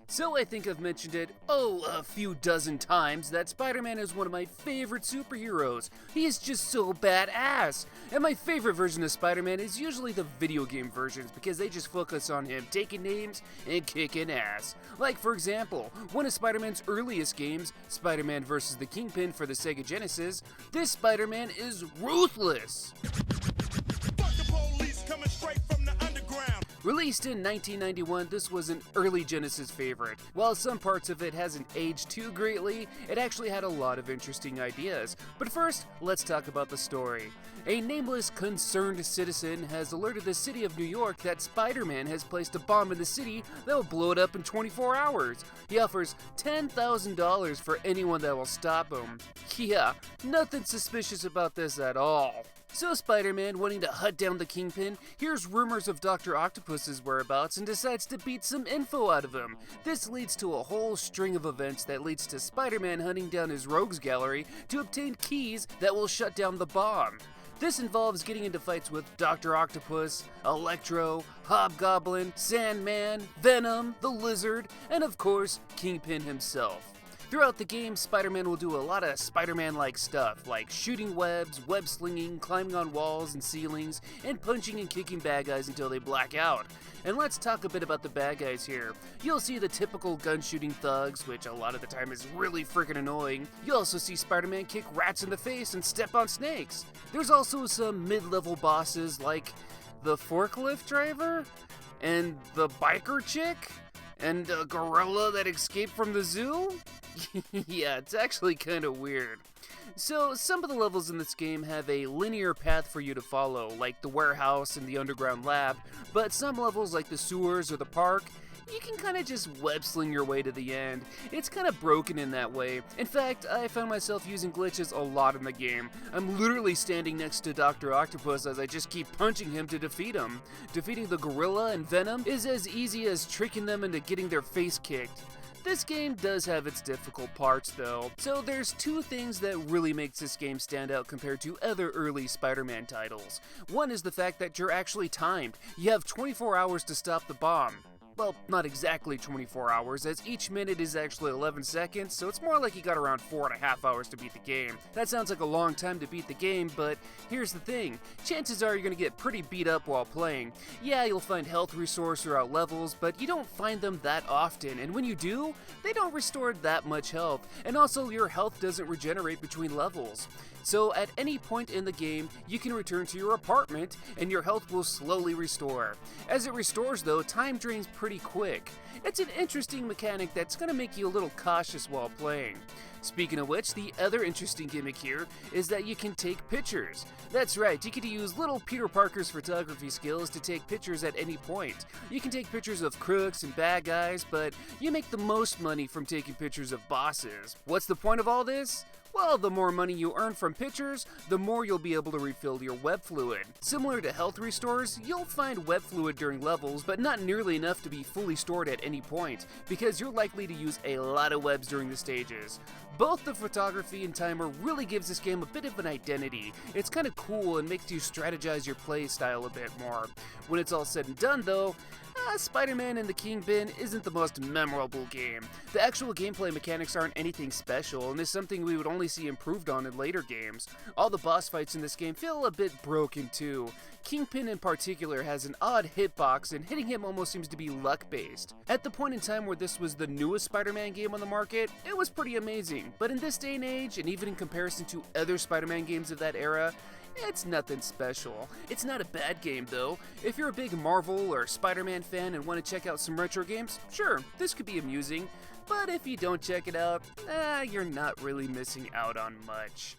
So I think I've mentioned it, a few dozen times that Spider-Man is one of my favorite superheroes. He is just so badass. And my favorite version of Spider-Man is usually the video game versions because they just focus on him taking names and kicking ass. Like for example, one of Spider-Man's earliest games, Spider-Man vs. the Kingpin for the Sega Genesis, this Spider-Man is ruthless. Released in 1991, this was an early Genesis favorite. While some parts of it hasn't aged too greatly, it actually had a lot of interesting ideas. But first, let's talk about the story. A nameless, concerned citizen has alerted the city of New York that Spider-Man has placed a bomb in the city that will blow it up in 24 hours. He offers $10,000 for anyone that will stop him. Yeah, nothing suspicious about this at all. So Spider-Man, wanting to hunt down the Kingpin, hears rumors of Dr. Octopus's whereabouts and decides to beat some info out of him. This leads to a whole string of events that leads to Spider-Man hunting down his rogues gallery to obtain keys that will shut down the bomb. This involves getting into fights with Dr. Octopus, Electro, Hobgoblin, Sandman, Venom, the Lizard, and of course, Kingpin himself. Throughout the game, Spider-Man will do a lot of Spider-Man-like stuff, like shooting webs, web-slinging, climbing on walls and ceilings, and punching and kicking bad guys until they black out. And let's talk a bit about the bad guys here. You'll see the typical gun-shooting thugs, which a lot of the time is really freaking annoying. You'll also see Spider-Man kick rats in the face and step on snakes. There's also some mid-level bosses like the forklift driver, and the biker chick, and a gorilla that escaped from the zoo? Yeah, it's actually kind of weird. So, some of the levels in this game have a linear path for you to follow, like the warehouse and the underground lab, but some levels like the sewers or the park, you can kind of just web-sling your way to the end. It's kind of broken in that way. In fact, I found myself using glitches a lot in the game. I'm literally standing next to Dr. Octopus as I just keep punching him to defeat him. Defeating the gorilla and Venom is as easy as tricking them into getting their face kicked. This game does have its difficult parts though, so there's two things that really makes this game stand out compared to other early Spider-Man titles. One is the fact that you're actually timed. You have 24 hours to stop the bomb. Well, not exactly 24 hours, as each minute is actually 11 seconds, so it's more like you got around 4.5 hours to beat the game. That sounds like a long time to beat the game, but here's the thing. Chances are you're gonna get pretty beat up while playing. Yeah, you'll find health restores throughout levels, but you don't find them that often, and when you do, they don't restore that much health, and also your health doesn't regenerate between levels. So at any point in the game, you can return to your apartment and your health will slowly restore. As it restores though, time drains pretty quick. It's an interesting mechanic that's going to make you a little cautious while playing. Speaking of which, the other interesting gimmick here is that you can take pictures. That's right, you get to use little Peter Parker's photography skills to take pictures at any point. You can take pictures of crooks and bad guys, but you make the most money from taking pictures of bosses. What's the point of all this? Well, the more money you earn from pictures, the more you'll be able to refill your web fluid. Similar to health restores, you'll find web fluid during levels, but not nearly enough to be fully stored at any point, because you're likely to use a lot of webs during the stages. Both the photography and timer really gives this game a bit of an identity. It's kind of cool and makes you strategize your play style a bit more. When it's all said and done though, Spider-Man and the Kingpin isn't the most memorable game. The actual gameplay mechanics aren't anything special, and is something we would only see improved on in later games. All the boss fights in this game feel a bit broken too. Kingpin in particular has an odd hitbox, and hitting him almost seems to be luck-based. At the point in time where this was the newest Spider-Man game on the market, it was pretty amazing, but in this day and age, and even in comparison to other Spider-Man games of that era, it's nothing special. It's not a bad game though. If you're a big Marvel or Spider-Man fan and want to check out some retro games, sure, this could be amusing. But if you don't check it out, you're not really missing out on much.